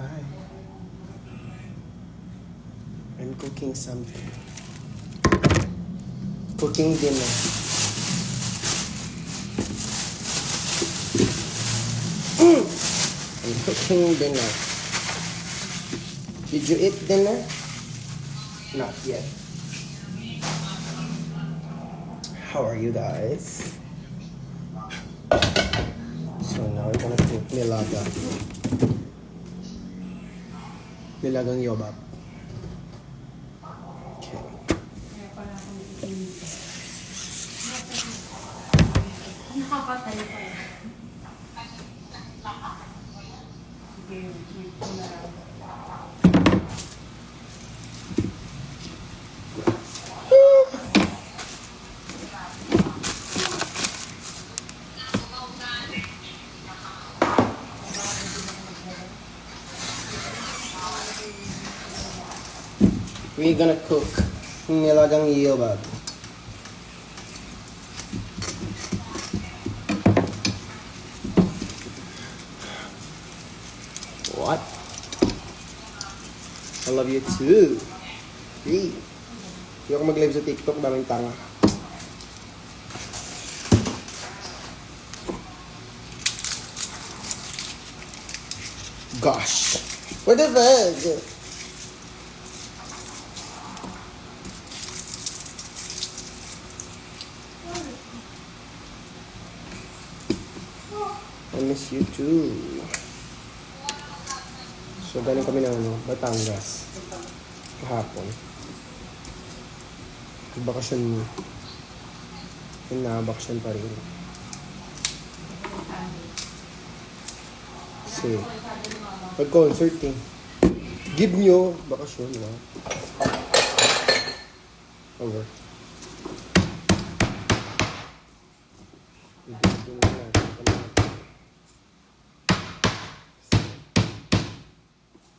Hi. I'm cooking something. Cooking dinner. I'm cooking dinner. Did you eat dinner? Not yet. How are you guys? So now we're gonna cook nilaga. Nilagang yobab. Okay. Nakapatay pa eh. Sige, wait ko na lang. We're gonna cook nilagang yobab. What? I love you too. Hey. Hindi ako mag-live sa TikTok, daming tanga. Gosh. What the fuck? I miss you too. So, galing kami ng Batangas. Kahapon. Bakasyon mo. Yung nakabakasyon pa rin. Kasi, pag-concert eh. Give nyo bakasyon, no? Over.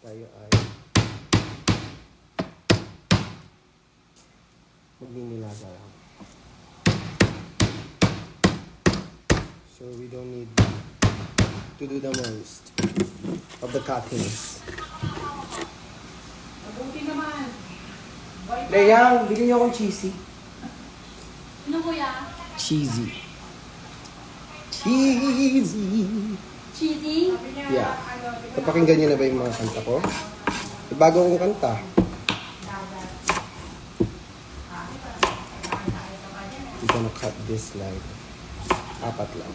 Tayo ay magninilaga lang. So we don't need to do the most of the cuttings. Mabuti naman. Leyang, bigyan niyo akong cheesy. Ano kuya? Cheesy. Cheesy. Cheesy? Yeah. Napakinggan niyo na ba yung mga kanta ko? May bago akong kanta. I'm gonna cut this like 4 lang.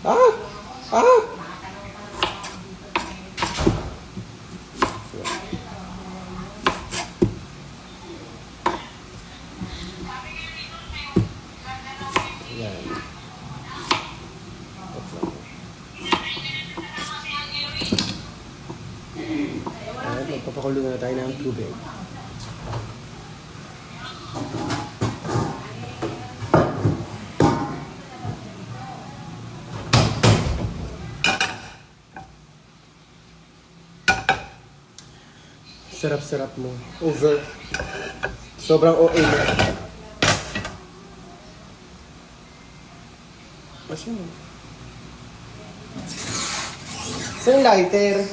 Ah! Ah! Yan. Alright, magpapakulo na tayo ng tubig. Sarap-sarap mo. Over. Sobrang OA mo. Masya mo. Saan yung lighter?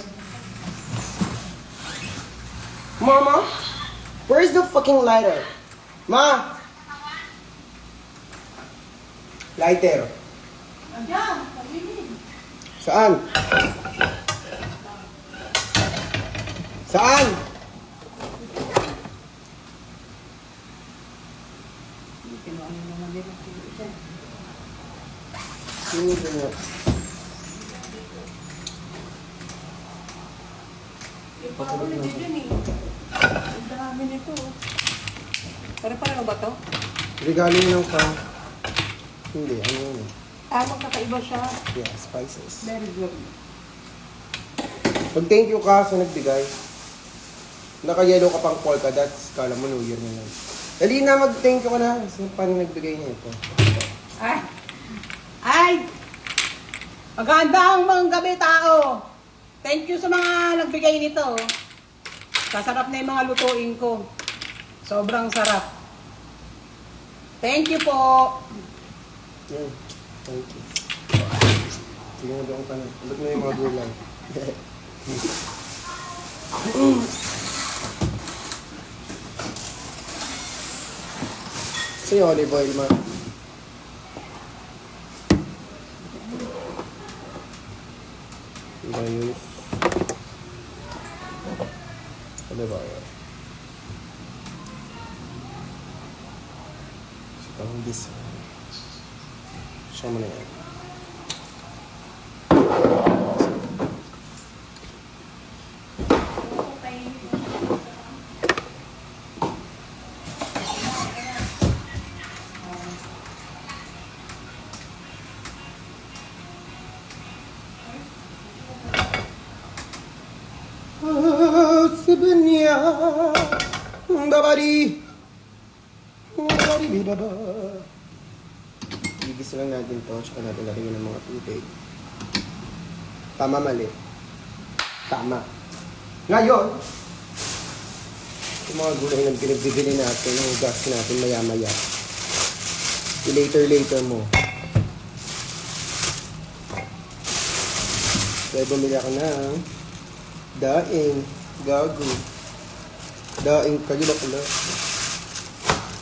Mama? Where's the fucking lighter? Ma! Lighter. Andiyan, pag-ibig. Saan? Saan? Kinuha niyo naman din ang isa. Sino mo? Yung pa ako nandyan eh. Ang dami nito. Pare-pareho ba to? Regalo niyo ng Hindi, ano yun eh. Magkakaiba siya. Yeah, spices. Very good. Pag-thank you ka sa nagbigay. Naka-yellow ka pang polka dots. Kala mo New Year na yan. Dali na, mag-thank you ka na. Sino pa nagbigay niya ito? Ay! Ay! Magandang mga gabi tao! Thank you sa mga nagbigay nito. Sasarap na yung mga lutuin ko. Sobrang sarap. Thank you po! Thank you. Sige mo doon ka na. Ulit mo yung mga gulay. Sa yung olive oil, ma. Guys. Olive oil. Ang this. Siya mo na yan. Sibanya babari babari baba. Igis lang natin to, tsaka natin lagyan ng mga tubig. Tama, mali. Tama. Ngayon, yung mga gulay na pinagbibili natin, yung gas natin maya-maya. I-later mo. Kaya bumili ako ng daing, gago. Daing kayo na pala.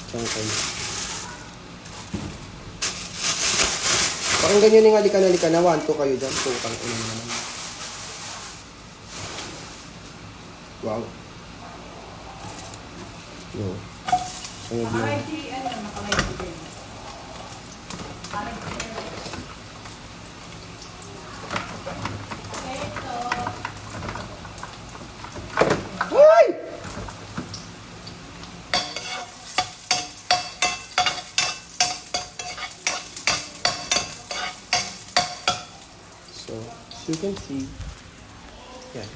Saan kayo? Parang ganyan yung halika na 1, 2 kayo dyan. Putang ina naman. Wow. No. Ang Nakalay si, nakalay si Ben. Ay! So, as you can see, yan.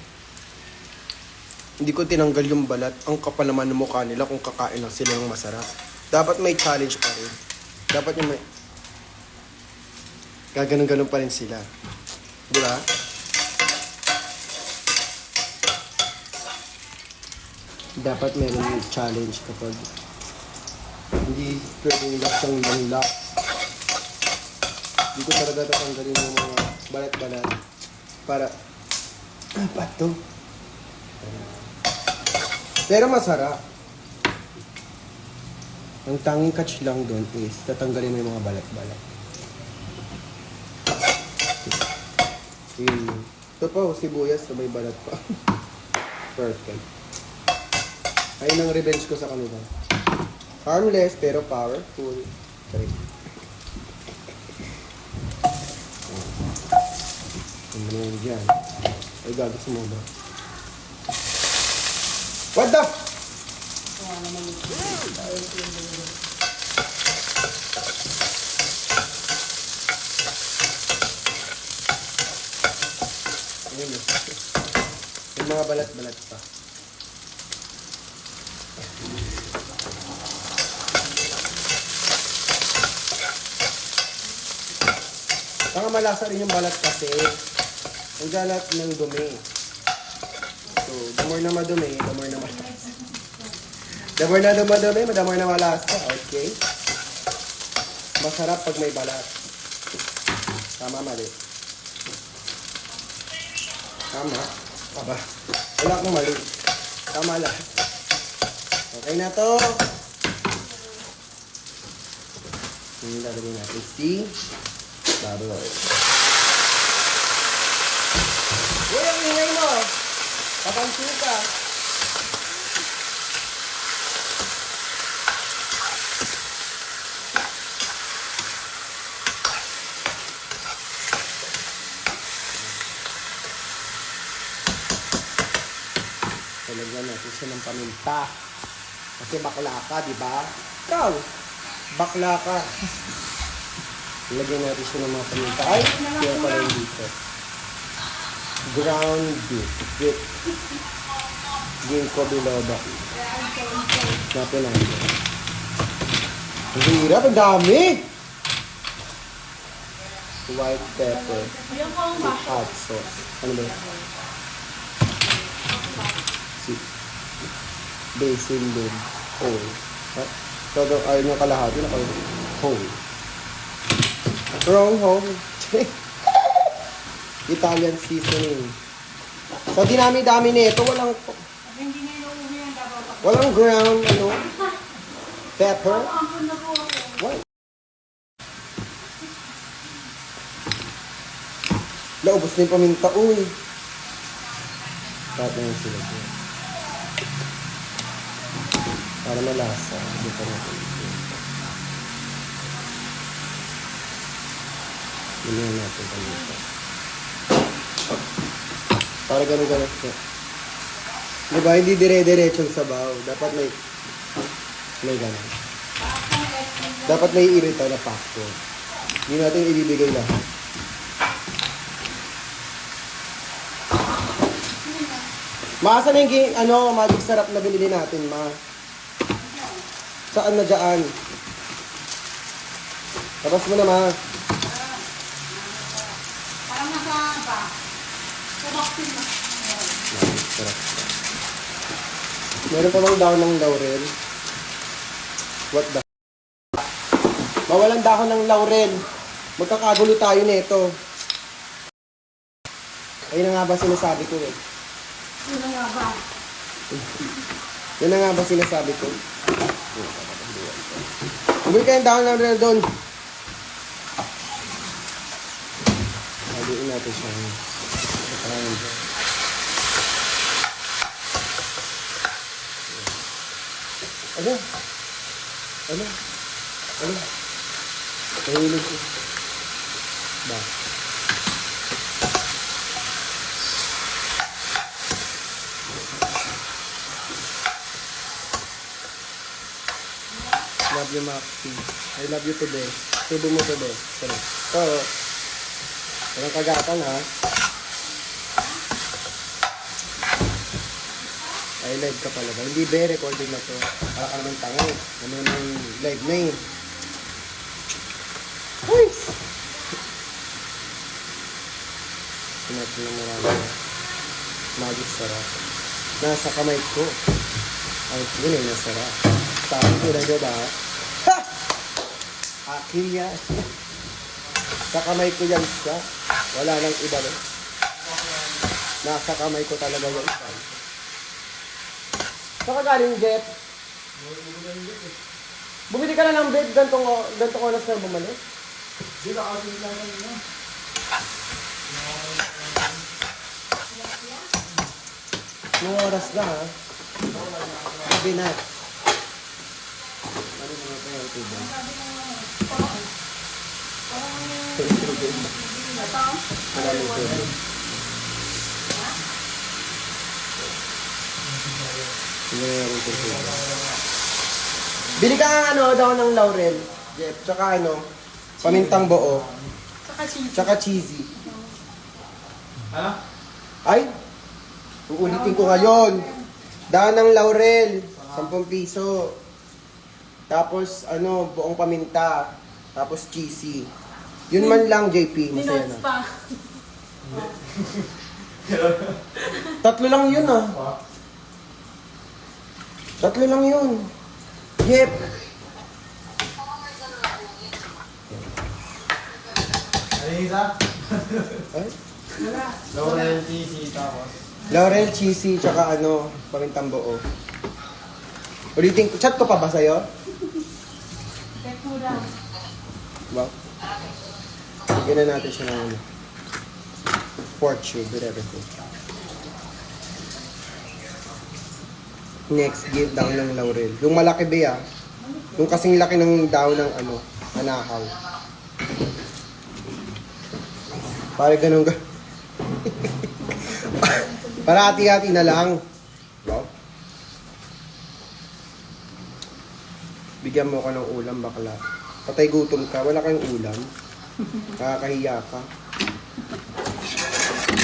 Hindi ko tinanggal yung balat. Ang kapal naman ng mukha nila kung kakain lang sila ng masarap. Dapat may challenge pa rin. Dapat yung may... Gaganon-ganon pa rin sila. Di ba? Dapat meron yung challenge kapag hindi pwedeng laksang lang laks. Hindi ko talaga tatanggalin yung mga balat-balat para pato. Pero masarap. Ang tanging catch lang doon is tatanggalin mo yung mga balat-balat. Ito pa, sibuyas na may balat pa. Perfect. Ayun ang revenge ko sa kanila. Harmless pero powerful. Okay. Ano na yun dyan? Ay, gagos mo ba? What the? Ayun. Yung mga balat-balat pa. Saka malasa rin yung balat kasi ang galat ng dumi. So, the more na madumi, the more na malasa. The more na dumadumi, the more na malasa. Okay? Masarap pag may balat. Tama, mali. Tama. Aba. Wala akong mali. Tama lahat. Okay na to. Yung lalagay natin si baboy. Uy, ang ingay mo! Papansin ka! Talagyan natin siya ng paminta. Kasi bakla ka, di ba? Ikaw! Bakla ka! Lagyan natin siya ng mga paminta. Ay! Kaya pala yung dito. Ground beef with ginkgo biloba. Natin lang. Ang hirap, ang dami! White pepper with hot sauce. Ano ba yun? Basil din. Whole. Todo ayun yung kalahati na kayo. Whole. Wrong home. Italian seasoning. Sa dinami-dami nito, Hindi na inuuwi yan, dapat ako. walang ground, pepper. Ampun na po ako. What? Naubos na yung paminta, uy. Tapos na sila dyan. Para malasa. Hindi pa natin. Ilihan natin paminta. Para ganun-ganun siya. Diba, hindi dire-diretsong sabaw. Dapat may ganun. Dapat may irita na pakto. Hindi natin ibibigay lahat. Maasan na yung magic sarap na binili natin, ma? Saan na dyan? Tapos mo na, ma. Parang nasa ba? Kubaksin na. Magic sarap. Meron pa bang dahon ng laurel? What the? Mawalan dahon ng laurel. Magkakagulo tayo nito. Ayun na nga ba sinasabi ko eh. Sino nga ba? Yan na nga ba sinasabi ko? Bumili kayo ng dahon ng laurel doon. Haluin natin siya. Ano? Ano? Ano? Nahilog ko. Ba? Love you, Maxi. I love you today. Tubo mo today. Pero, walang kagatan, ha? I live ka pala ba? Hindi be, recording na to. Para ka naman tanga eh. Ano yung live na eh. Nice! Sinabi na marami. Magic sarap. Nasa kamay ko. Ay, yun eh, nasarap. Sabi ko na diba? Ha! Akin yan. Sa kamay ko yan siya. Wala nang iba rin. Nasa kamay ko talaga yan siya. Saan ka galing, Jeff? Bumili ka na ng bed, gantong oras na bumalik? Di ba kasi lang yun? Mga oras na, ha? Sabi na. Ano mga pa yung tubig? Maraming tubig. Maraming tubig. Bili ka nga daw ng laurel, Jeff. Tsaka pamintang buo. Saka cheese. Tsaka cheesy. Ano? Ay! Uulitin ko ngayon. Daan ng laurel. 10 piso. Tapos, buong paminta. Tapos cheesy. Yun man lang, JP. Masaya Minots na. pa. Tatlo lang yun, ah. Tatlo lang yun. Yep. Ano yung isa? Ay? Laurel, cheesy, tapos. Laurel, cheesy, tsaka pamintang buo. Ulitin ko. Chat ko pa ba sa'yo? Check mo lang. Ba? Bigyan na natin siya ng pork tube with everything. Next, give down ng laurel. Yung malaki ba ah? Yung kasing laki ng daw ng anakaw. Para ganun ka. Para hati-hati na lang. Wow. Bigyan mo ko ng ulam, bakla. Patay gutom ka, wala kang ulam. Nakakahiya ka.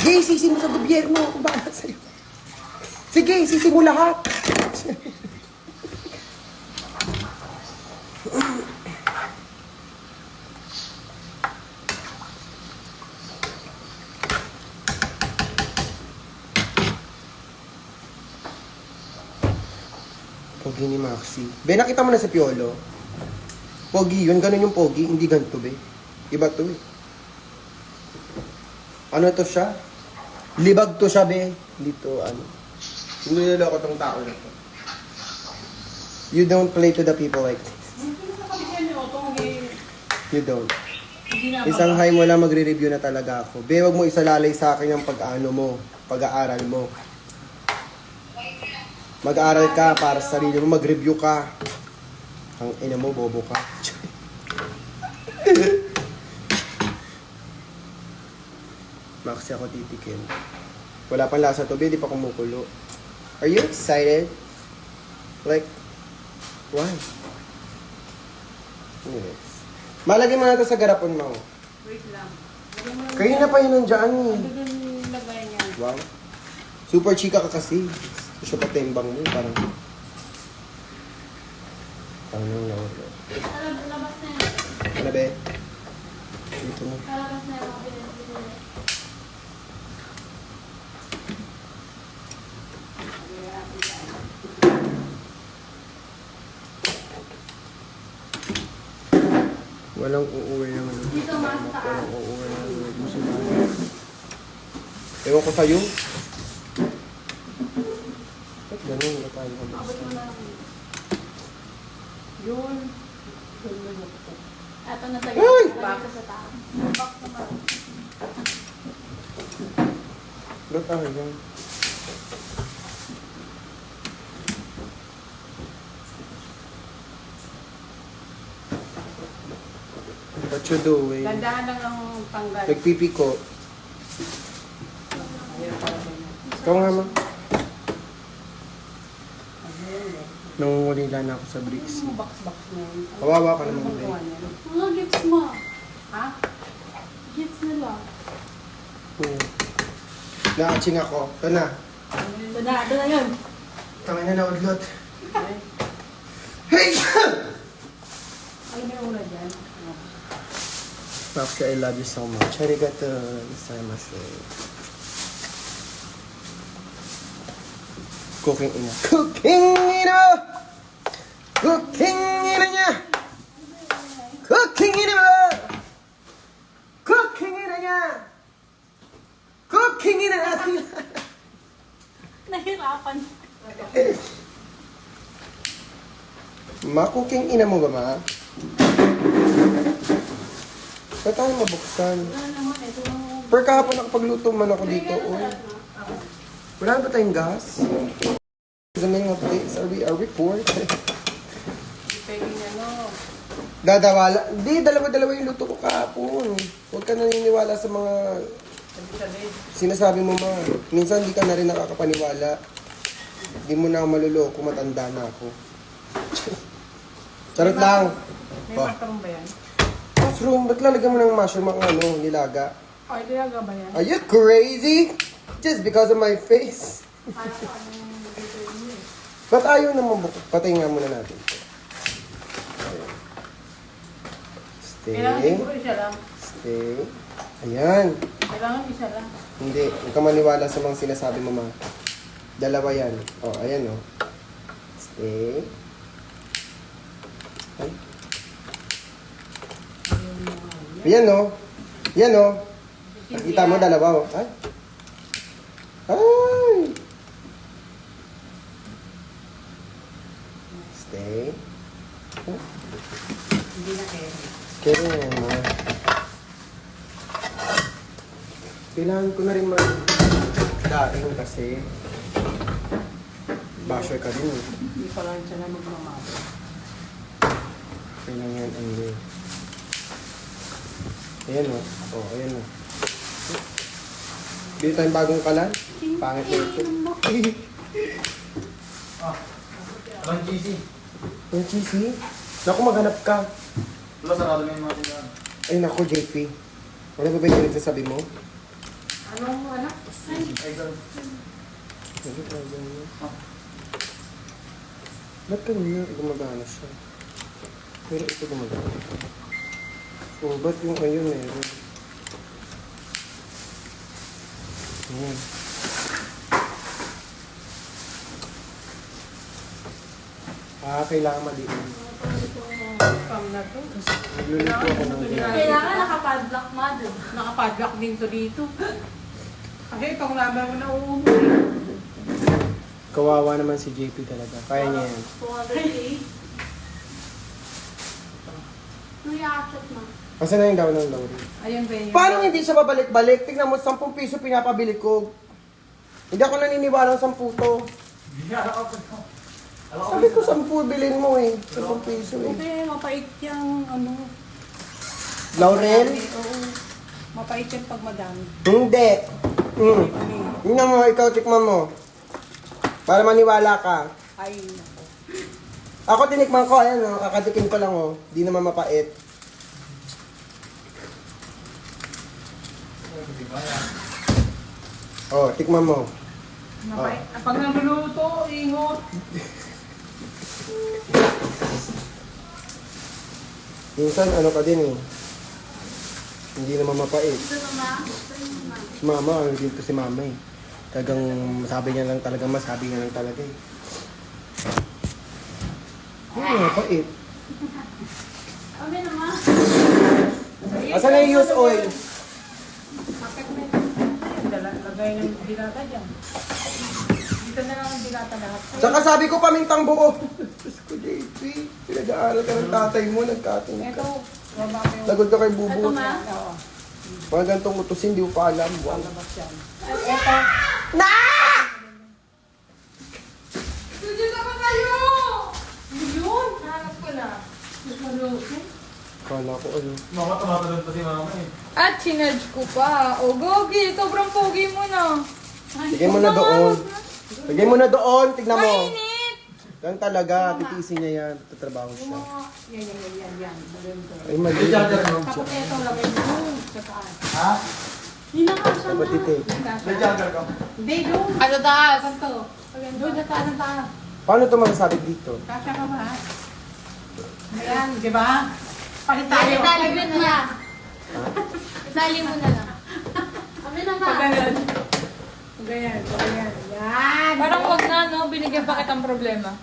Sige, sisi mo sa gobyerno. Ako bahala sa'yo. Sige, sisi mo lahat. Pogi ni Maxi. Be, nakita mo na sa Piolo? Pogi yun, ganun yung pogi. Hindi ganito, be. Iba to, eh. Ano to siya? Libag to siya, be. Dito, ano. Niloloko tong tao na to. You don't play to the people like this. Hindi na kabigyan niyo itong You don't. hindi na Isang high mo lang magre-review na talaga ako. Be, wag mo isalalay sa akin yung pag-ano mo, pag-aaral mo. Mag-aaral ka para sa sarili mo, mag-review ka. Ang ina mo, bobo ka. Maxi ako titikin. Wala pang lasa to, be, di pa kumukulo. Are you excited? Like, why? Anyways. Malagay mo na ito sa garapon mo. Wait lang. Lagyan mo lang. Kayo na pa yun nandiyan eh. Ano dun lagay niya? Wow. Super chika ka kasi. Gusto pa timbang mo. Parang yung lawar. Labas na yun. Ano be? Dito mo. Labas na yun. Pinili. Walang uuwi ng ano. Dito mas taas. Walang uuwi ng ano. Ewan ko sa'yo. Ba't ganun? Ba't tayo Abot mo kabuksan? na lang. Yun. Eto na tayo. Ay! Lagay ko sa taas. Box naman. Ba't tayo yan? What you doing? Tandaan lang ang tanggal. Nagpipi ko. Ayun pala din. Ikaw nga ma. Ayun eh. Nangungulila na ako sa bricks. Yung box-box na yun. Kawawa ka naman, Ano bang babe. gawa niya? Mga gifts mo. Ha? Gifts nila. Nakaching ako. Ito na. Ito na yun. Tangin na naudlot. Ay, Hey! ano ba yung una dyan? Maxi, I love you so much. Arigato gozaimasu. Cooking ina. Cooking ina! Cooking ina niya! Cooking ina mo! Cooking ina niya! Cooking ina natin! Nahirapan. Ma, cooking ina mo ba, ma? Ba't tayo mabuksan? Wala naman. Ito lang. Per kahapon nakapagluto man ako dito. Oh. Wala ba tayong gas? Sa mga place, are we poor? Hindi pwedeng ano. Dadawala. Di, dalawa-dalawa yung luto ko kahapon. Huwag ka naniniwala sa mga Sabi-sabi. sinasabi mo, ma. Minsan hindi ka na rin nakakapaniwala. Hindi mo na ako maluloko, matanda na ako. Charot lang. May Oh. mushroom ba yan? Mushroom, ba't lalagyan mo ng mushroom ang ano, nilaga? Ay, talaga ba yan? Are you crazy? Just because of my face? Para sa ano yung dito yun eh. Ba't ayaw naman bukod? Patayin nga muna natin. Kailangan Stay. siguro isa lang. Stay. Ayan. Kailangan isa lang. Hindi. Huwag ka maniwala sa mga sinasabi mo, ma. Dalawa yan. O, oh, ayan, o. Oh. Stay. Ay. Ayan, o. Yan, o. Nakita mo, dalawa, o. Ay. Ay. Stay. Hindi na kaya. Kaya yan, ma. Kailangan ko na rin mag-daing kasi basher ka din, eh. Hindi pa lang siya na magmamahal. Kailangan yan, hindi. Ayan, o. Oh, ayan, o. Bili tayong bagong kalan. Pangit na ito. Walang cheesy. Yung cheesy. Naku, maghanap ka. Wala, sarado mo yung mga tindahan. Ay, naku, JP. Wala ba ba yung nagsasabi mo? Anong ano? Ay, girl. Ano ba yan? Ba't kanina gumagana siya? Pero ito gumagana. Oh, ba't yung ayun meron? Ayan. Kailangan maliit. Pang na to. Nagluluto ako ng ganyan. Kailangan nakapadlock ma doon. Nakapadlock din to dito. Kasi Hindi, itong number mo na uuwi. Kawawa naman si JP talaga. Kaya niya yan. 200K. Reaction na. Kasi na yung daw ng Lowry. Ayun ba yun? Paano hindi siya babalik-balik? Tingnan mo, 10 piso pinapabili ko. Hindi ako naniniwala ng 10 to. Sabi ko, 10 bilhin mo eh. 10 piso eh. Hindi, mapait yung ano. Laurel? Oo. Mapait yan pag madami. Hindi. Tingnan mo, ikaw tikman mo. Para maniwala ka. Ay, nako. Ako tinikman ko, ayan o, kakatikin ko lang o. Di naman mapait. Oh, tikman mo. Mapait. Pag naluluto, ingot. Minsan ano ka din eh. Hindi naman mapait. Ito naman. Ito naman. Si mama, ano dito si mama eh. Talagang masabi niya lang talaga, masabi niya lang talaga eh. Hindi mapait. Kami naman. Asan na yung used oil? Bakit may lagay ng dilata dyan. Dito na lang ang dilata lahat. Tsaka sabi ko pamintang buo. Diyos ko, JP. Pinag-aaral ka ng tatay mo, nagkating Ito, ka. baba ko yung Lagod ka kay Ito Bubu. ma. Oo, Mga ganitong utusin, di ko pa alam. Wow. labas yan. Ito, Dito ka kayo! Yun! Hanap ko na. Kala ko ano. Mama, tumatalon pa si mama eh. At sinudge ko pa. O, Gogi, sobrang pogi mo na. Sige mo na doon. Sige mo na doon, tignan mo. Mainit! Yan talaga, titiisin niya yan. Tatrabaho yung siya. mga, yan. Maganda. Ay, mali. Tapos ito, lagay mo sa taas. Ha? Hindi na kasha Dapat na. titi. May jogger ka. Hindi, doon. Ano taas? Ganito. Doon sa taas, sa taas. Paano ito masasabi dito? Kasya ka ba? Ayan, di ba? Palit tayo. Itali mo na lang. Itali mo na lang. Kami na Pag ma. ganun. Pag ganyan, pag ganyan. Yan. Parang wag na, no? Binigyan pa kitang problema.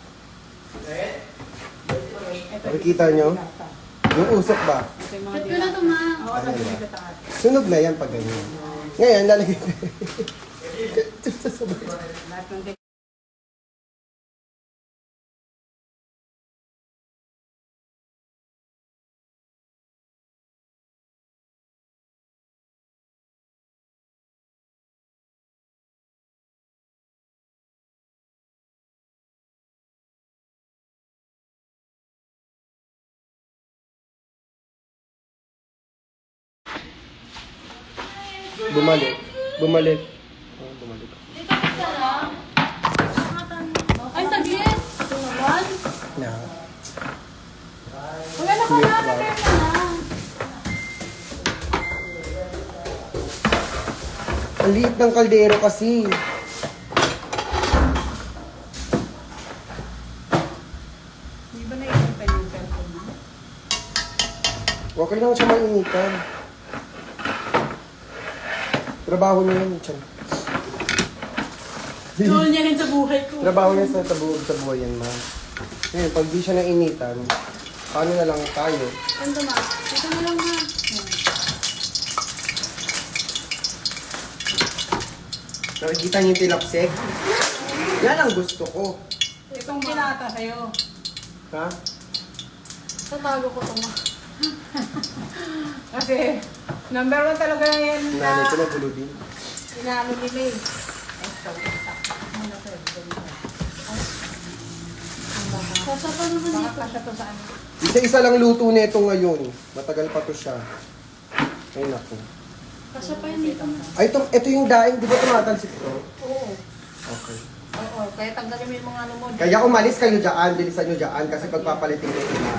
Nakikita nyo? Yung usok ba? Ito yung mga Ito na to ma. Oo, lagay mo sa taas. Sunog na yan pag ganyan. Ngayon, lalagay ko. Lahat ng Bumalik. Bumalik. Oh, bumalik. Dito ka lang. Ay, saglit. Ito naman. Na. Wala na ka na. Prepare na lang. Ang liit ng kaldero kasi. Di ba naiinta yung cellphone mo? Okay lang siya mainitan. Trabaho niya yun, tiyan. Goal niya rin sa buhay ko. Trabaho niya sa buhay yan, ma. Ngayon, pag di siya nainitan, paano na lang tayo? Ito ma. Dito na lang ma. Nakikita niyo yung tilapsek? Yan ang gusto ko. Itong binata sa'yo. Ha? Tatago ko to ma. Kasi, number 1 talaga yan Nanay ko na na gulo din. inaano nila eh. Ito, ito. Ano to? Kasha pa naman Baka dito. kasya to sa ano. Isa-isa lang luto nito ngayon. Matagal pa to siya. Ay, naku. Kasha pa yun dito ma. Ay, ito yung daing. Di ba tumatalsik to? Oo. Okay. Oo, kaya tanggalin mo yung mga ano mo. Kaya umalis kayo dyan. Bilisan nyo dyan. Kasi pagpapalitin nyo sila.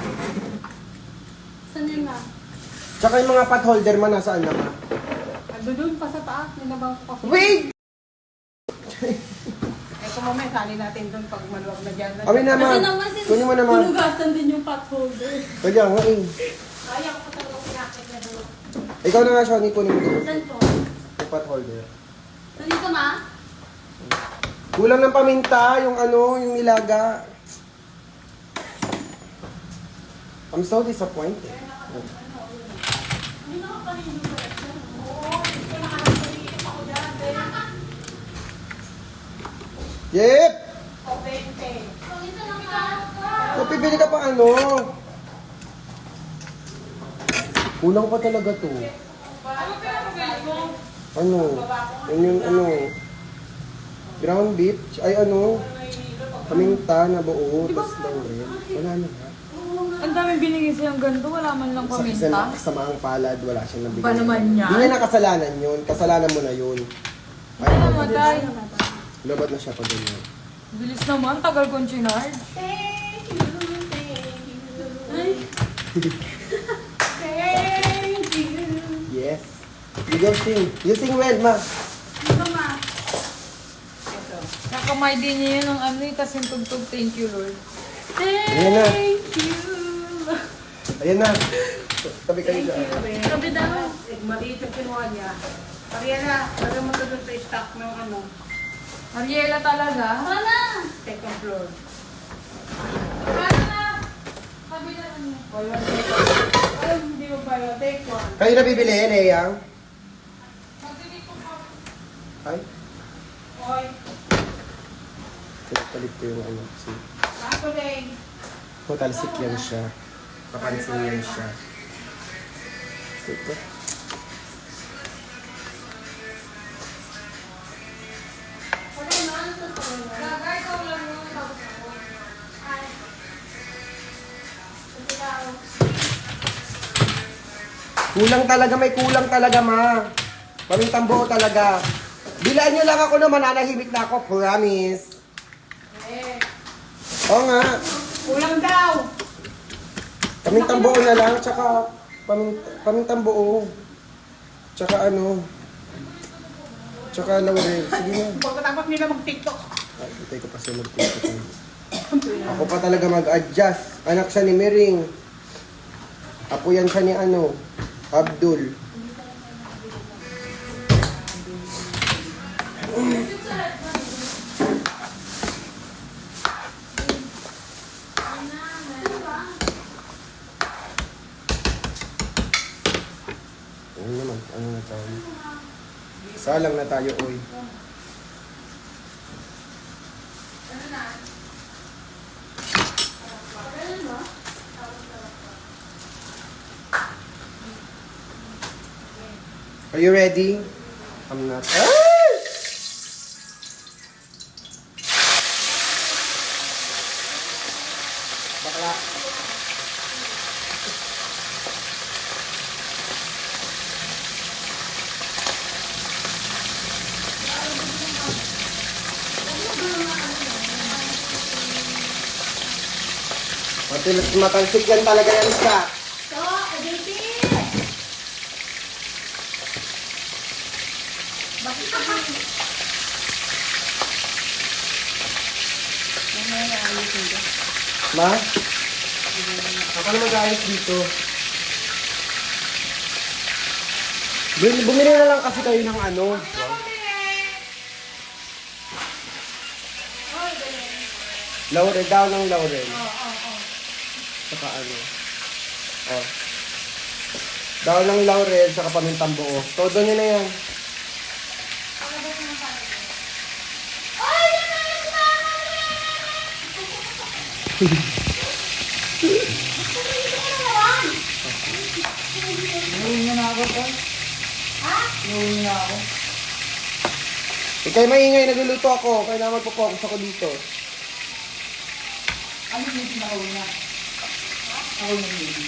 Saan yun ma? Tsaka yung mga pot holder man, nasaan na ka? Ando doon pa sa taas, nilabang ko kasi. Wait! Ito mamaya, sali natin doon pag maluwag na dyan. Kami Kasi naman. naman Kunin mo naman. Tulugasan din yung pot holder. Kaya nga eh. Kaya ko talaga pinakit na doon. Ikaw na nga, Shoni. Kunin mo doon. Saan to? Yung pot holder. Saan dito ma? Kulang ng paminta, yung ano, yung nilaga. I'm so disappointed. Yep! O 20. O, pibili ka pa ano? Kulang pa talaga to. Ano pinapabili mo? Ano? Yun yung ano? Ground beef? Ay ano? Paminta na buo. Tapos laurel. Wala na nga. Ang dami binigay sa'yo ganito, wala man lang Sa isa paminta. na kasamaang palad, wala siyang nabigay. Ba naman yan? Hindi niya nakasalanan yun. Kasalanan mo na yun. Ay, namatay. Lobat na siya pag ganyan. Bilis naman, tagal kong chinard. Thank you, thank you. Thank you. Yes. You go sing. You sing well, ma. Ito ma. Ito. Nakamay din niya yun ng ano eh, tas yung tugtog, thank you Lord. Ayan na. Thank you. Ayan na. Tabi kayo dyan. Sabi daw. Maliit yung kinuha niya. Mariana, wala mo ito doon sa stock ng ano, Ariela talaga. Sana! second floor. Sana! Sabi na niya. Wala Alam, hindi mo ba yun? Take one. Kayo na bibili, Lea? Magbili ko pa. Ay, Oy, palit ko yung ano. Si ako din. Talsik yan siya. Papansin yan siya. Ito. Gagay ko lang yung tapos ako. Ay. Kasi tao. Kulang talaga, may kulang talaga, ma. Pamintang buo talaga. Bilaan nyo lang ako na mananahimik na ako, promise. Eh, Oo nga. kulang daw. Pamintang buo na lang, tsaka pamintang buo. Tsaka ano. Tsaka laurel. Sige na. Pagkatapos nila mag-tiktok. Ay, hintay ko pa siya mag-tiktok. Ako pa talaga mag-adjust. Anak siya ni Mering. Apo yan siya ni ano, Abdul. Ano naman? Ano na tayo? Salang na tayo, oy. Are you ready? I'm not. Ay! Bakla. Matilas matalsik yan talaga yan siya. So, Aditi! Bakit ka ba? Ma? Ako na mag-ayos dito. Bumili na lang kasi kayo ng ano. Laurel, daw ng laurel. Saka ano. Oh. Daw ng laurel, saka pamintang buo. Todo nyo na yan. Ikay maingay, nagluluto ako. Kailangan magpo-focus ako dito. Ano yung pinakaw niya? Ako yung hindi.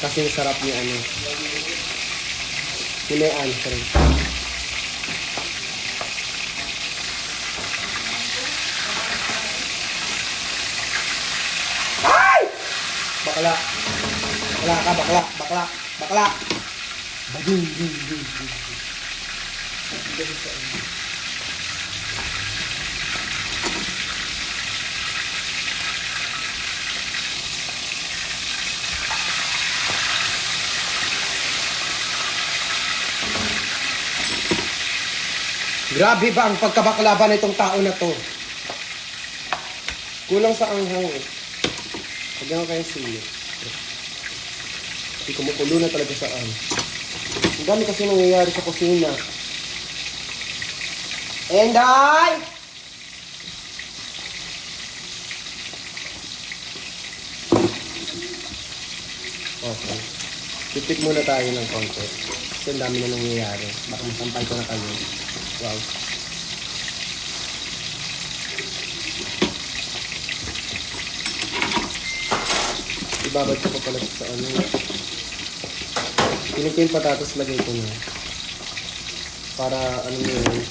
Kasi ang sarap ni ano. Hilayaan, sorry. Ay! Bakla. Bakla ka, bakla. Bakla. Bakla. Bading, ding, ding, ding. Grabe ba ang pagkabaklaban nitong tao na to? Kulang sa anghang eh. Lagyan ko kayong sili. Hindi kumukulo na talaga saan. Ang dami kasi nangyayari sa kusina. Enday! Okay. Tipik muna tayo ng konti. Kasi ang dami na nangyayari. Baka masampay ko na kayo. Wow. Ibabad ko pa pala sa ano. Pinig ko yung patatas, lagay ko na. Para ano yun,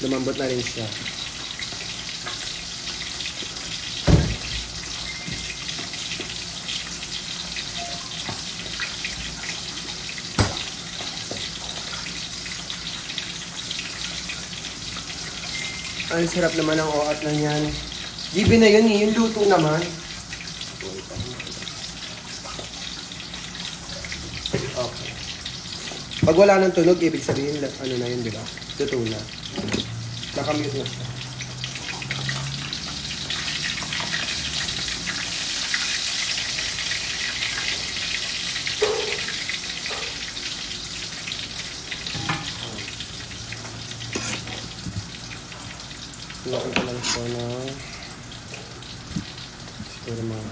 lumambot na rin siya. Ang sarap naman ang oat na yan. Gibe na yun eh, yung luto naman. Okay. Pag wala ng tunog, ibig sabihin, ano na yun, di ba? Luto na. Nakamute na siya. Laki ko lang po na siguro mga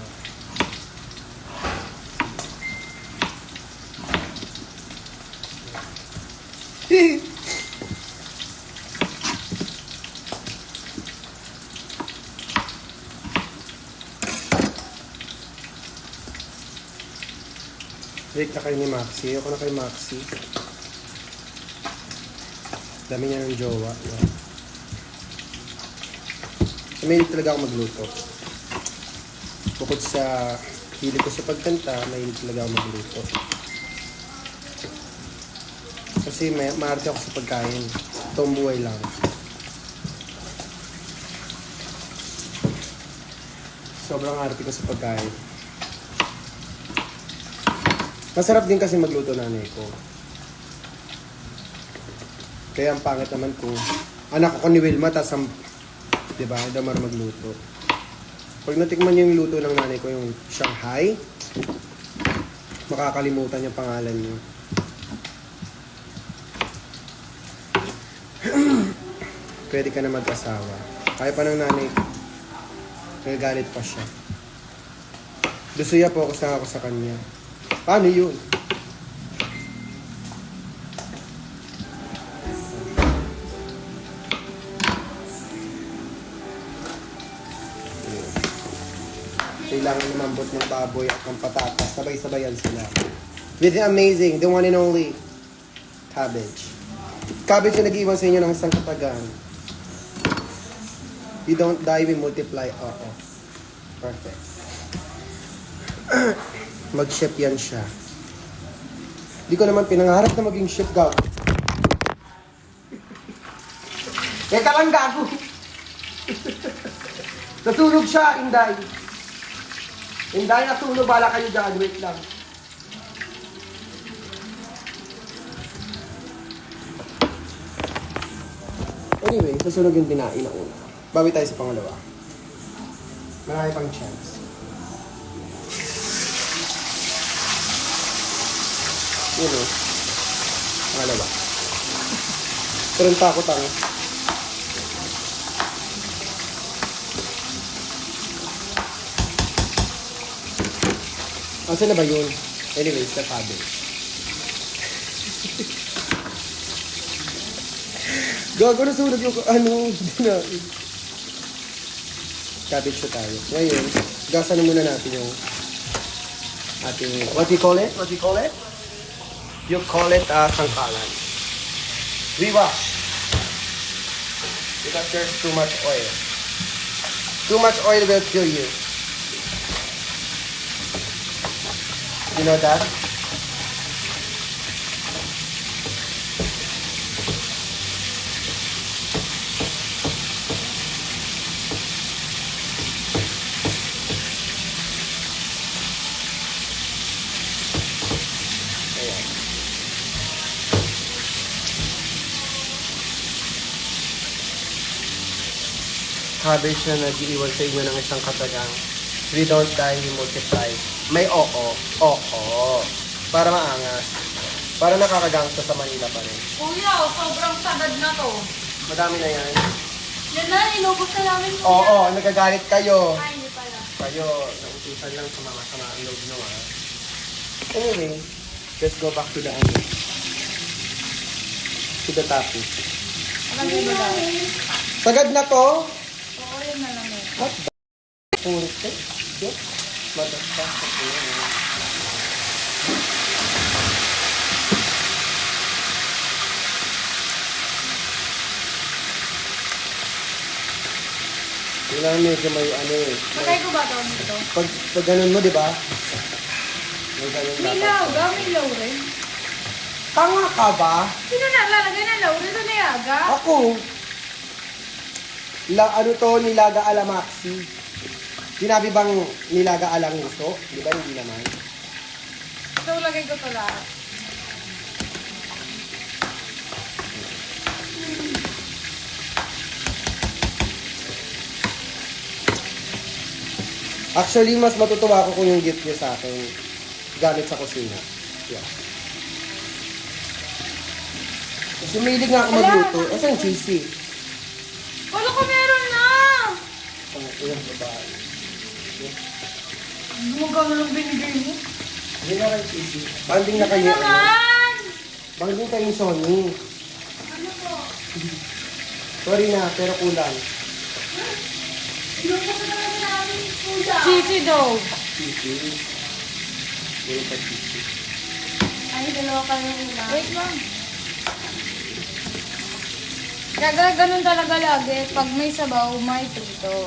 break na kayo ni Maxi. Ako na kay Maxi. Dami niya ng jowa. Yeah. Mahilig talaga ako magluto. Bukod sa hilig ko sa pagkanta, mahilig talaga ako magluto. Kasi maarte ako sa pagkain. Itong buhay lang. Sobrang arte ko sa pagkain. Masarap din kasi magluto nanay ko. Kaya ang pangit naman kung anak ko ni Wilma, tas ang diba? Hindi daw marunong magluto. Pag natikman niyo yung luto ng nanay ko, yung Shanghai, makakalimutan yung pangalan niyo. Pwede ka na mag-asawa. Kaya pa ng nanay ko. Nagagalit pa siya. Dusuya, focus lang ako sa kanya. Paano yun? Kailangan lumambot ng baboy at ng patatas. Sabay-sabayan sila. With the amazing, the one and only cabbage. Cabbage na nag-iwan sa inyo ng isang katagan. You don't die, we multiply. Oo. Perfect. Mag-chef yan siya. Hindi ko naman pinangarap na maging chef, gago. Teka lang, gago. Nasunog siya, Inday. Inday, nasunog. Bala kayo dyan. Wait lang. Anyway, susunog yung tinain na una. Bawi tayo sa pangalawa. Marami pang chance. Yun o. Pangalawa. Pero yung takot ang. Asa na ba yun? Anyways, the cabbage. Gago na sunog yung dinain. Cabbage na tayo. Ngayon, gasan na muna natin yung ating, what do you call it? What do you call it? You call it sangkalan. Rewash. Because there's too much oil. Too much oil will kill you. You know that? Ayan. Cabbage na nag-iiwan sa inyo ng isang katagang. We don't die, we multiply. May oo. Oo. Para maangas. Para nakakagangsta sa Manila pa rin. Kuya, sobrang sagad na to. Madami na yan. Yan na, inubos na namin mo. Oo, nagagalit kayo. Ay, hindi pala. Kayo, nautusan lang sa mga sama ang loob nyo, ha? Anyway, let's go back to the ano. To the topic. Alam mo ba daw? Sagad na to? Oo, yun na lang eh. What the? Punte? Yes? Madasta sa puno. Kailangan medyo may ano eh. Patay ko ba ito dito? Pag ganun mo, di ba? May ganun May dapat. laga, may laurel. Tanga ka ba? Sino na lalagay ng laurel? Ito na yaga? Ako. Ano to, nilaga ala maxi. Sinabi bang nilaga alang gusto? Di ba hindi naman? So, lagay ko to lahat. Actually, mas matutuwa ako kung yung gift niya sa akin gamit sa kusina. Yeah. Kasi mahilig nga ako magluto. Asan yung cheesy? Wala ko meron na! Ang ilang babae. Ano mo gano'n lang binigay mo? Hindi na kayo cheesy. Banding na kayo. Ano naman? Banding kayo yung Sony. Ano po? Sorry na, pero kulang. Inubos na namin namin, kuya. Cheesy daw. Cheesy. Kulang pa cheesy. Ay, dalawa kami ulam. Wait lang. Kaya ganun talaga lagi. Pag may sabaw, may prito.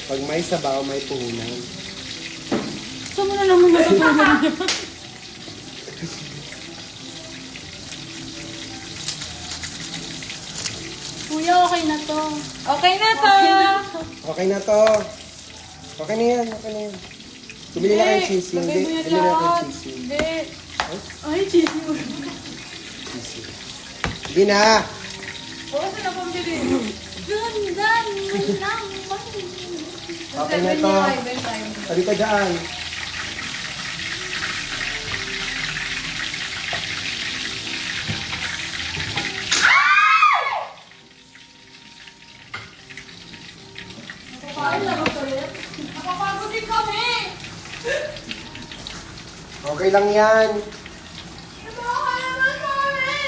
Pag may sabaw, may puhunan. Saan mo na naman natutunan niya? Kuya, okay na to. Okay na to! Okay na to. Okay na yan, okay na yan. Tumili na kayo cheesy. Lagay Hindi, mo yan tumili na kayo lahat. cheesy. Hindi. Ay, cheesy mo. Cheesy. Hindi na. Oo, saan na pambili? Ganda mo naman. Okay na to. Sabi ka dyan. Nakapagod din kami! Okay lang yan. Baka naman kami!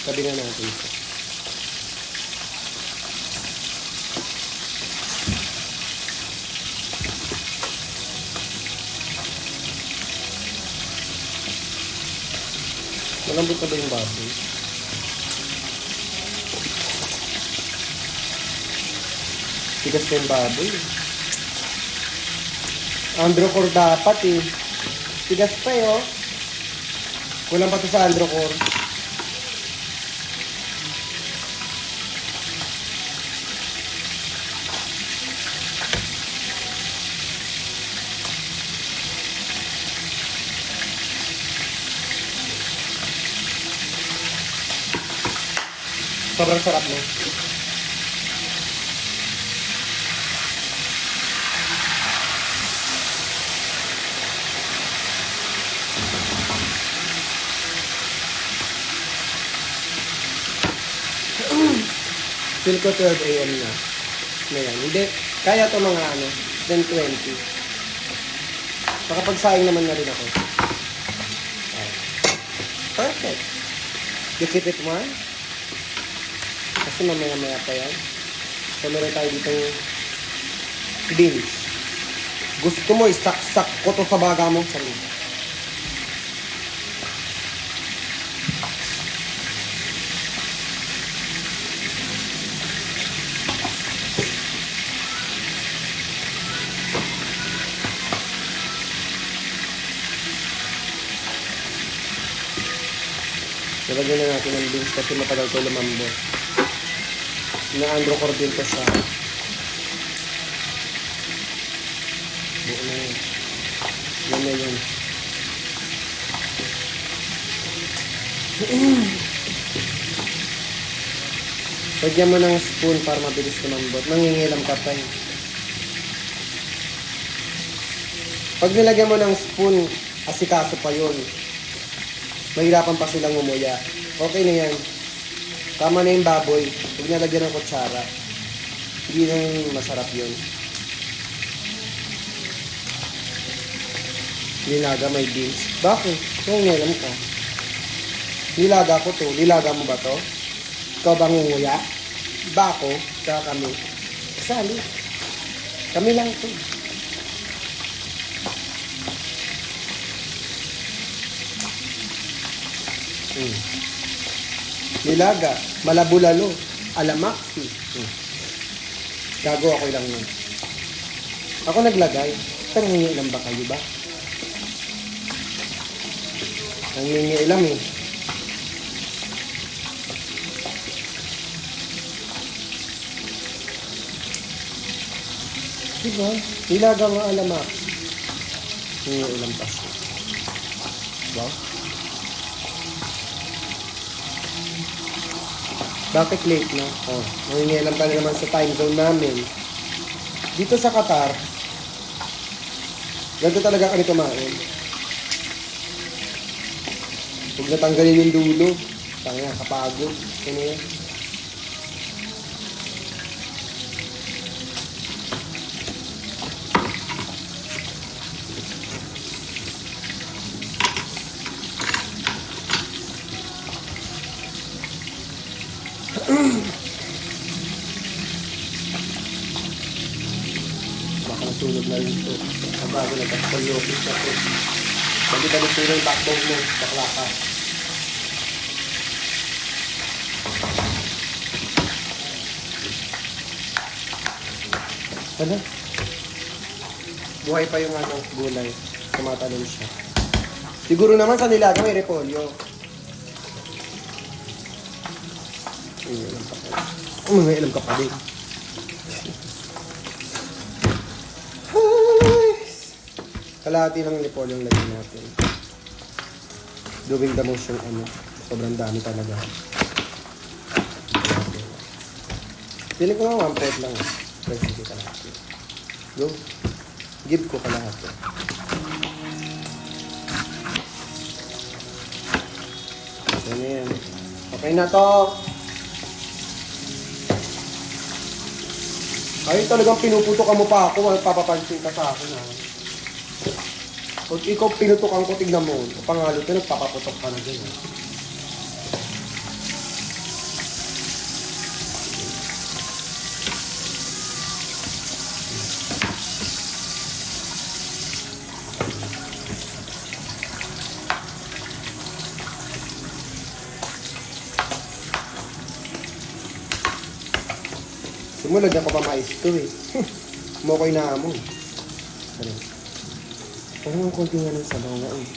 Sabi na natin ito. Malambot na ba yung baboy? Tigas pa yung baboy. Androcore dapat eh. Tigas pa eh oh. Kulang pa to sa androcore. Sobrang sarap no? Feel ko 12 a.m. na. Ngayon. Hindi. Kaya to mga ano, 10:20. Nakapagsaing naman na rin ako. Okay. Perfect. You keep it warm? Kasi mamaya-maya pa yan. So, meron tayo dito beans. Gusto mo, isaksak ko to sa baga mo. Sabi. Nalagyan na natin ng beans kasi matagal ko lumambot. Na-andro cordial ko siya. Buo na yun. Yan na yun. Lagyan mo ng spoon para mabilis lumambot. Nangingilam ka pa eh. Pag nilagyan mo ng spoon, asikaso pa yun. Mahirapan pa silang umuya. Okay na yan. Tama na yung baboy. Huwag nalagyan ng kutsara. Hindi na masarap yun. Nilaga may beans. Bakit? Nangingilam ka. Nilaga ko to. Nilaga mo ba to? Ikaw ba nguya? Ba ako? Saka kami. Sali. Kami lang to. Nilaga. Malabulalo. Alamaksi. Gago ako lang yun. Ako naglagay. Pero nangingilam ba kayo ba? Nangingilam eh. Diba? Nilaga nga alamak. Nangingilam pa siya. Wow. Bakit late na? Oh, nangingilam ka na naman sa time zone namin. Dito sa Qatar, ganito talaga kami kumain. Huwag natanggalin yung dulo. Tanga, kapagod. Ano yan? Baka nasunog na rin ito. Kabago nagkaspalyopis na ito. Balik-balik ito yung backbone mo. Bakla ka. Ano? Buhay pa yung ano, gulay. Tumatalon siya. Siguro naman sa nilaga may repolyo. Ilang ka pa. Mga ilang ka pa din. Kalahati ng repolyo yung lagyan natin. Doing the most yung ano. Sobrang dami talaga. Piling ko nga 1/4 lang. Pero sige kalahati. Go. Give ko kalahati. Yan na yan. Okay na to. Ay, talagang pinuputokan mo pa ako. Papapansin ka sa akin, ha? Pag ikaw pinutukan ko, tignan mo. Pangalo ka, nagpapaputok ka na dyan, ha? Simula dyan ko pa mais ito eh. Mokoy na mo. Ano? Parang ang konti nga ng sabaw nga eh.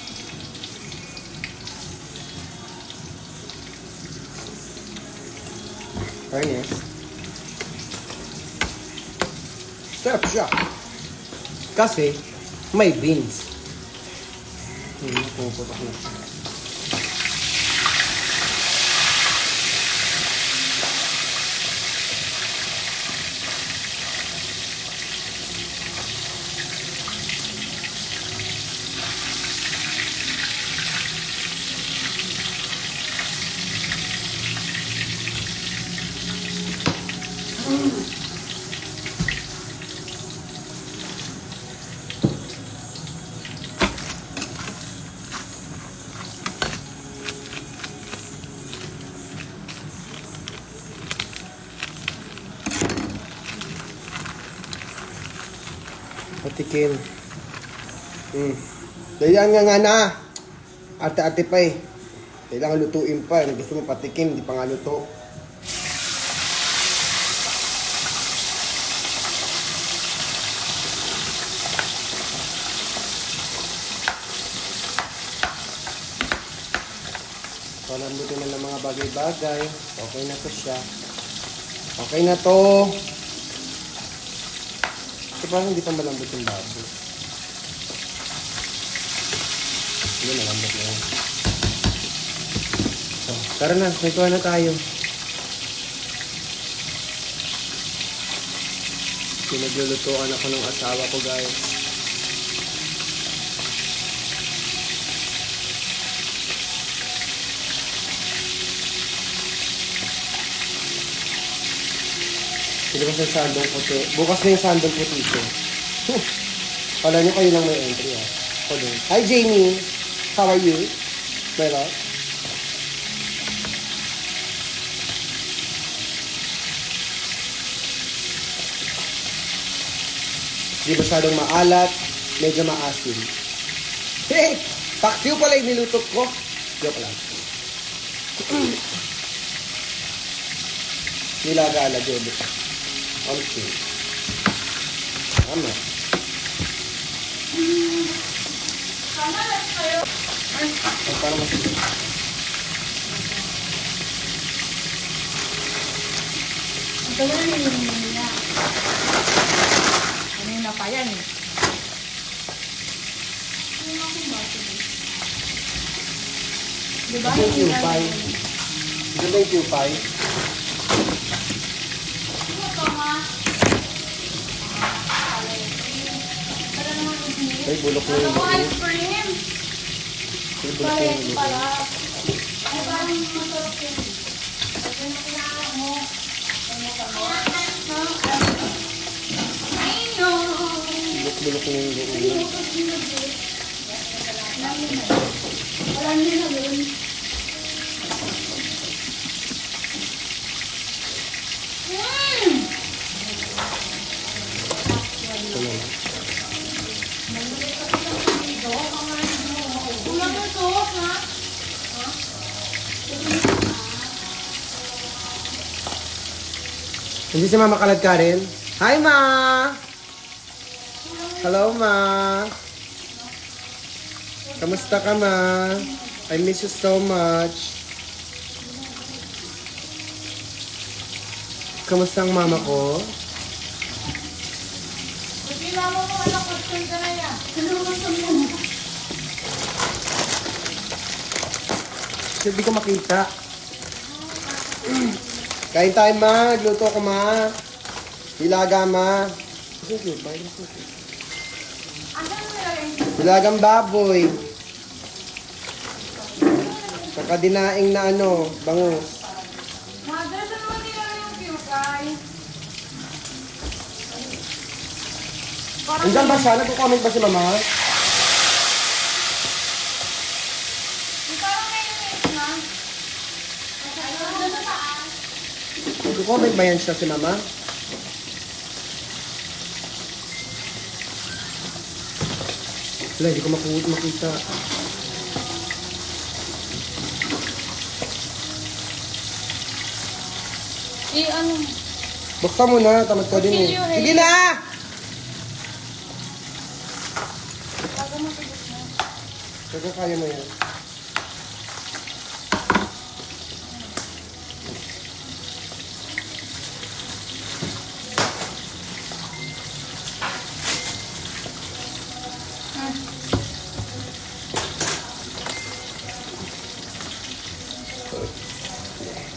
Fairness. Sarap siya. Kasi may beans. Puputok na siya. Patikim. Dahil nga na. Ate-ate pa eh. Kailangan lutuin pa. Gusto mo patikim, di pa nga luto. palambutin na ng mga bagay-bagay. Okay na to siya. Okay na to. Ito parang hindi pa malambot yung baboy. Hindi, malambot na yun. So, tara na, may kuha na tayo. Pinaglulutuan ako ng asawa ko, guys. Bukas na yung sandong puti. Bukas na yung sandong puti ko. Kala nyo kayo lang may entry, ha? Ako din. Hi, Jamie! How are you? My love? Di masyadong maalat, medyo maasim. Hey! Paksiw pala yung nilutok ko. Joke lang. Nilaga-ala, Jobe. Okay. Tama. Ay, parang masig. Ito na yung niya. Ano yung napayan eh? Diba? Ito yung Q-Pie. Ito ba yung Q-Pie? Ay, bulok na yung Ano ulo. ice cream? Ay, bulok na yung ulo. Ay, parang masarap yun. Pag yung kailangan mo, I know. Bulok na yung ulo. Wala nyo na yun. Ito na lang. Kulang na sauce, ha? Hindi si Mama Kalad Karen. Hi, Ma! Hello, Ma! Kamusta ka, Ma? I miss you so much. Kamusta ang mama ko? Hindi naman mo anak ko, ka na yan. Hindi ko makita. Kain tayo, Ma. Luto ko, Ma. Hilaga, Ma. Hilagang baboy. Kakadinaing na ano, bangus. Mother, saan mo nila yung Q-Pie? Andiyan ba siya? Nagko-comment ba si Mama? Yung parang mayonnaise na. Ayun, sa taas. Nagko-comment ba yan siya si Mama? Wala, hindi ko makita. Ano? Buksan mo na, tamad ko din eh. Continue, hey. Sige na! Bago matigas na. Kaya kaya mo yan.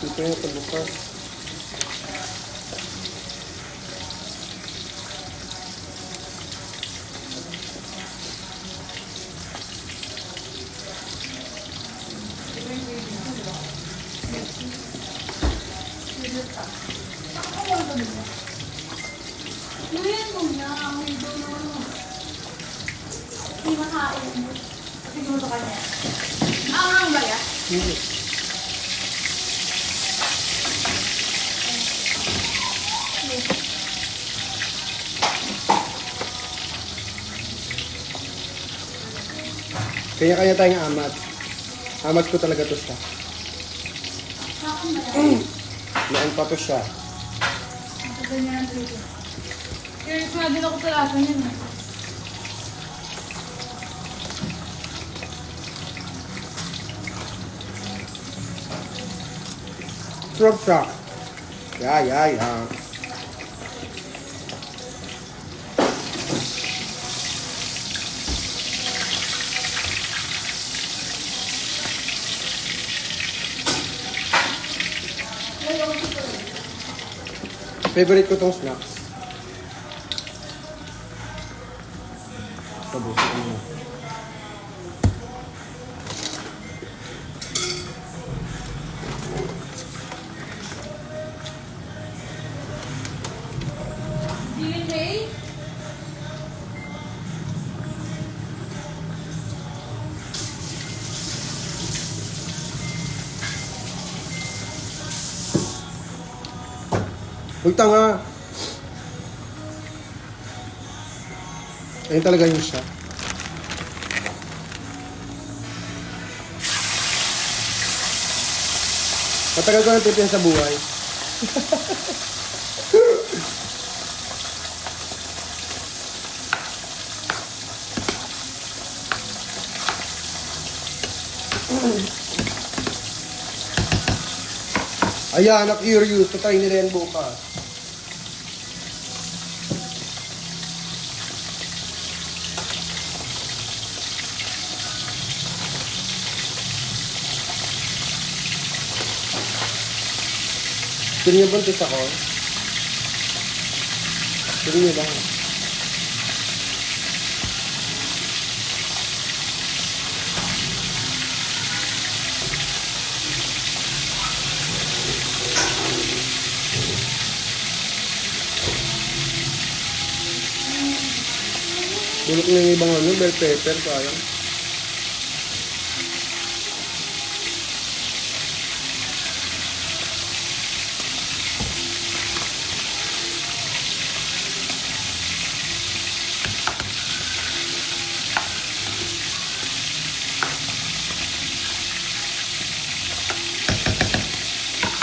Ito yung pagbukas. Luyan mo na, ang window na ano. Hindi makain mo. Siguro sa kanya. Ang ba yan? Hindi. Kanya-kanya tayong amat. Amat ko talaga to siya. Maan pa to siya. Matagal niya ng trito. Curious nga din ako sa lasa niyan. Sarap siya. Yeah. Favorite ko tong snacks. Tabusin ko na. DNA? Uy, tanga! Ayun talaga yun siya. Matagal ko na trip yan sa buhay. Ayan, na-curious. Tatry nila yan bukas. Gusto niyo buntis ako? Gusto niyo ba? Tulok na yung ibang ano, bell pepper, parang.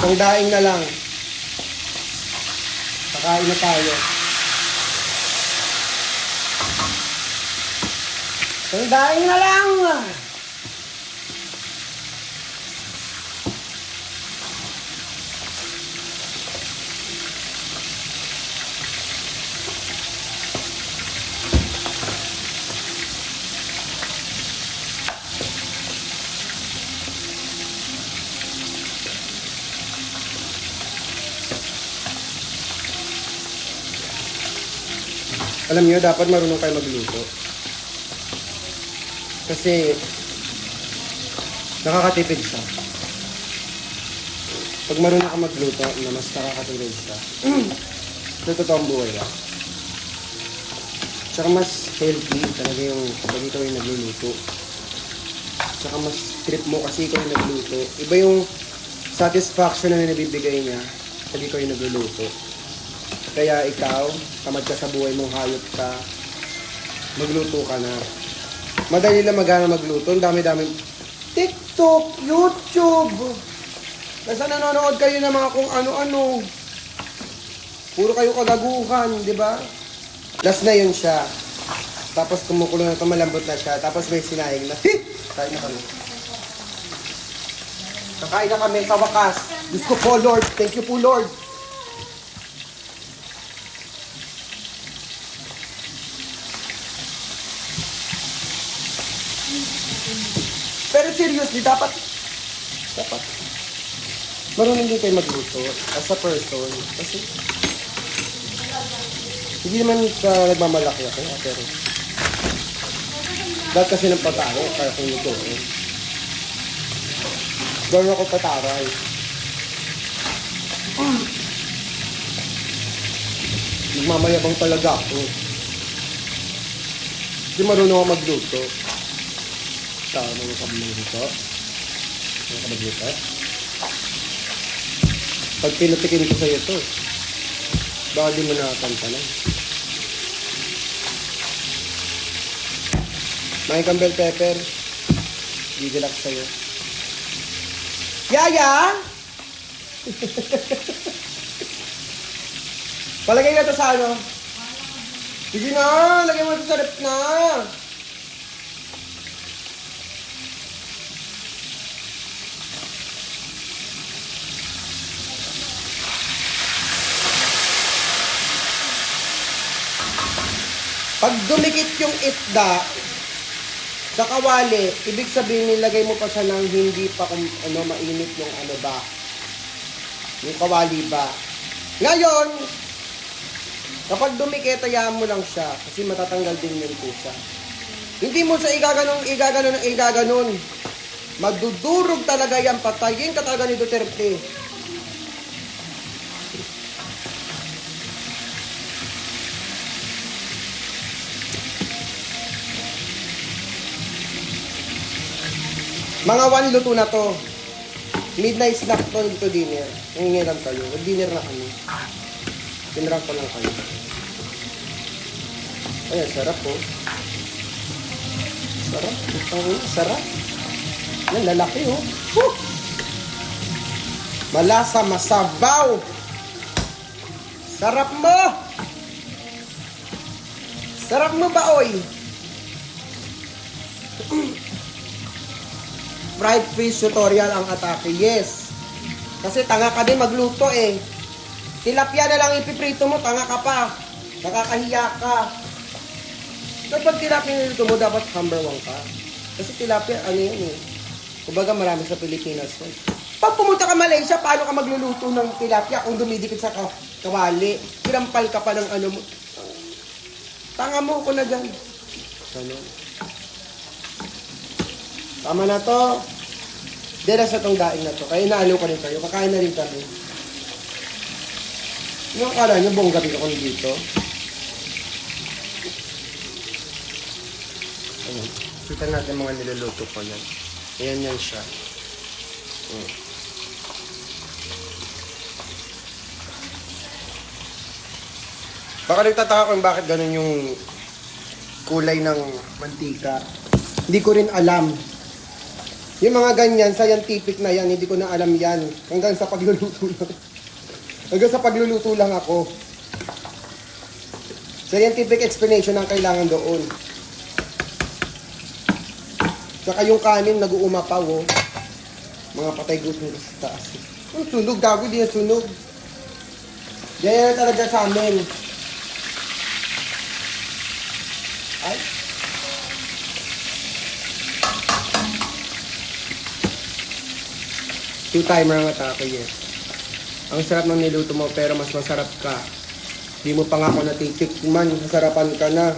Isang daing na lang. Kakain na tayo. Isang daing na lang! Alam niyo, dapat marunong kayo magluto. Kasi, nakakatipid siya. Pag marunong ka magluto, na mas nakakatipid siya. Ito totoong buhay lang. Tsaka mas healthy talaga yung kapag ikaw yung nagluluto. Tsaka mas trip mo kasi ikaw yung nagluto. Iba yung satisfaction na nabibigay niya pag ikaw yung nagluluto. Kaya ikaw, tamad ka sa buhay mong hayop ka, magluto ka na. Madali lang magana magluto. Ang dami-daming TikTok, YouTube. Basta nanonood kayo ng mga kung ano-ano. Puro kayo kagaguhan, di ba? Last na yun siya. Tapos kumukulo na ito, malambot na siya. Tapos may sinayang na. Kain na kami. Kakain na kami sa wakas. Diyos ko po, Lord. Thank you po, Lord. Pero seriously, dapat marunong din kayo magluto as a person. Kasi hindi naman sa nagmamalaki ako, pero dahil kasi ng pataro, kaya kong lutuin. Gawin ako pataray. Nagmamayabang talaga ako. Hindi marunong ako magluto. Tama mga kablang dito. Mga kablang dito. Pag pinatikin ko sa'yo ito, baka di mo nakakantanan. May kang bell pepper. Gigilak sa'yo. Yaya! Palagay na ito sa ano? Sige na! Lagay mo ito sa rep na! Pag dumikit yung isda sa kawali, ibig sabihin nilagay mo pa siya ng hindi pa mainit yung yung kawali ba. Ngayon, kapag dumikit, hayaan mo lang siya kasi matatanggal din yung pusa. Hindi mo siya igaganon. Madudurog talaga yan, patayin ka talaga ni Duterte. Mga 1 luto na to. Midnight snack to dito dinner. Nangingiram kayo. Mag-dinner na kami. Pinrang ko lang kayo. Ayan, sarap po. Sarap. Sarap. Yan, lalaki oh. Woo! Malasa, masabaw. Sarap mo. Sarap mo ba, oy? Fried fish tutorial ang atake. Yes. Kasi tanga ka din magluto eh. Tilapia na lang ipiprito mo, tanga ka pa. Nakakahiya ka. Kapag tilapia niluto mo, dapat number 1 ka. Kasi tilapia, ano yun eh. Kumbaga marami sa Pilipinas. Pag pumunta ka Malaysia, paano ka magluluto ng tilapia kung dumidikit sa kawali? Tirampal ka pa ng ano mo. Tanga mo ko na dyan. Ganun. Tama na to. Dera sa tong daing na to. Kaya naaliw ka rin kayo. Kakain na rin kami. Yung akala nyo, buong gabi ako dito. Ayan. Kita natin mga niluluto ko yan. Ayan yan siya. Baka nagtataka kung bakit ganun yung kulay ng mantika. Hindi ko rin alam. Yung mga ganyan, scientific na yan, hindi ko na alam yan. Hanggang sa pagluluto lang. Hanggang sa pagluluto lang ako. Scientific explanation ang kailangan doon. Saka yung kanin, nag-uumapaw, oh. Mga patay gutom sa taas. Ang sunog, gago, di na sunog. Yan talaga sa amin. Ay. Two-timer ang atake, yes. Ang sarap ng niluto mo, pero mas masarap ka. Di mo pa nga ako natitikman, masarapan ka na.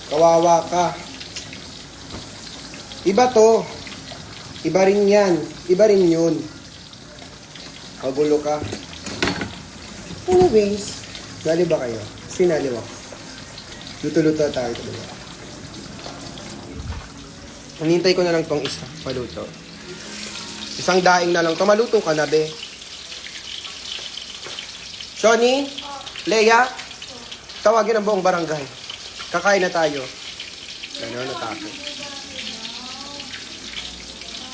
Kawawa ka. Iba to. Iba rin yan. Iba rin yun. Magulo ka. Anyways, nali ba kayo? Sinali mo. Luto-luto tayo. Hinintay ko na lang tong isa. Paluto. Isang daing na lang. Maluto ka na, be. Shoni? Leia? Tawagin ang buong barangay. Kakain na tayo. Gano'n, natake.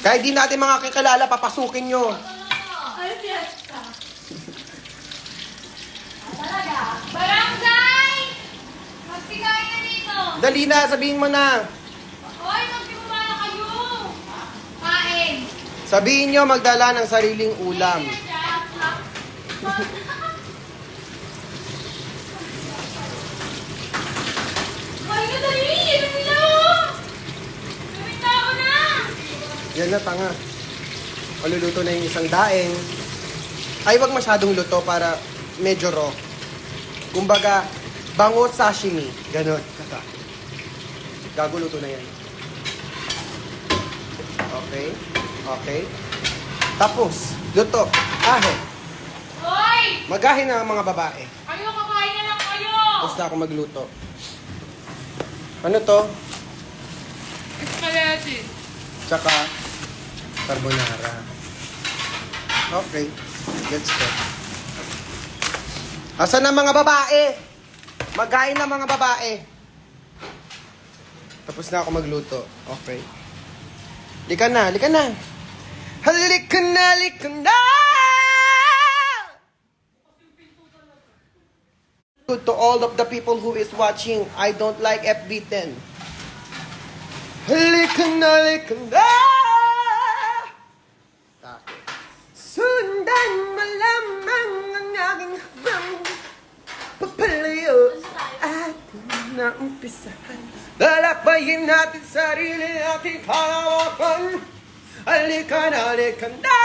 Kahit di natin mga kakilala, papasukin nyo. Ay, fiesta. Talaga. Barangay! Magsigay na dito. Dali na, sabihin mo na. Hoy, magsimula na kayo. Kain. Sabihin nyo magdala ng sariling ulam. Hoy, nadali! Inumin na! Inumin na ako na! Yan na, tanga. Maluluto na yung isang daing. Ay, wag masyadong luto para medyo raw. Kumbaga, bangot sashimi. Ganon. Kata. Gago, luto na yan. Okay. Okay. Tapos, luto. Ahe. Hoy! Magahe na ang mga babae. Kayo, kakain na lang kayo! Basta ako magluto. Ano to? Spaghetti. Tsaka, carbonara. Okay. Let's go. Asan na mga babae? Magain na mga babae. Tapos na ako magluto. Okay. Lika na, lika na. Halika na, lika na! Good to all of the people who is watching. I don't like FB10. Halika na, lika na! Sundan mo lamang ang aking habang papalayo at na umpisahan. Lalakbayin natin sarili natin kalawakan. Halika na, halika na.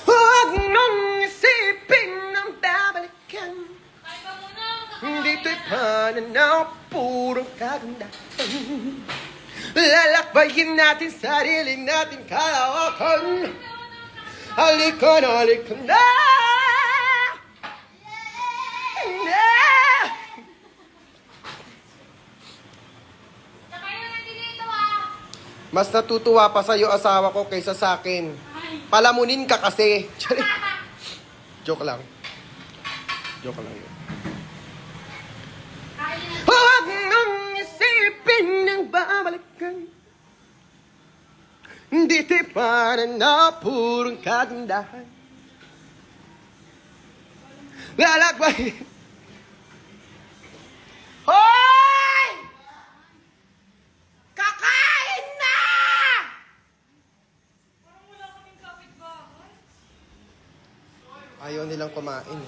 Huwag mong isipin ang babalikan. Kain ka muna. Dito'y pananaw, purong kagandahan. Lalakbayin natin sarili natin kalawakan. Halika na, halika na. Saka yun, nandito ah. Mas natutuwa pa sa'yo asawa ko kaysa sa akin. Palamunin ka kasi. Joke lang. Joke lang yun. Huwag mong isipin ang babalikan. Dito'y para na purong kagandahan. Lalakbay. Hoy! Kakain na! Ayaw nilang kumain.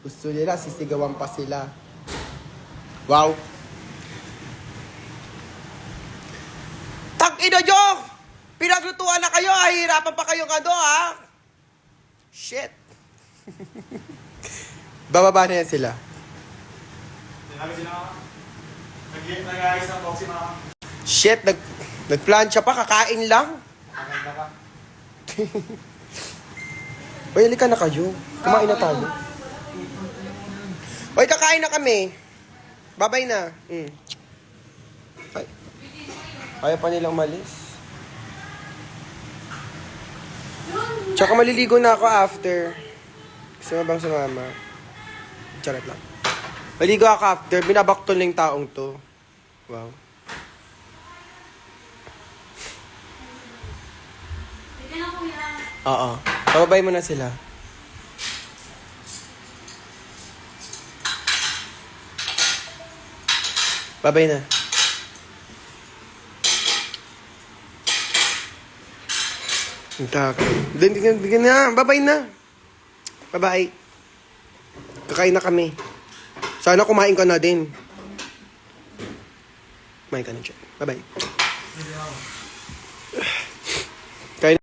Gusto nila, sisigawan pa sila. Wow! Tang-ina nyo! Pinaglutuan na kayo, hirapan pa kayong ano, ha? Shit! Bababa na yan sila. Sinabi sila mama. Nag-ayos ng box si mama. Shit, nagplansya pa, kakain lang. Maganda ka. Uy, halika na kayo. Kumain na tayo. Uy, kakain na kami. Babay na. Kaya pa nilang malis. Tsaka maliligo na ako after. Gusto mo bang sumama? Charot lang. Maligo ako after. Binabaktol na yung taong to. Wow. Hindi na kuya. Oo. Pababay mo na sila. Babay na. Hindi na. Babay na. Babay. Kakain na kami. Sana kumain ka na din. Kumain ka na dyan. Bye-bye.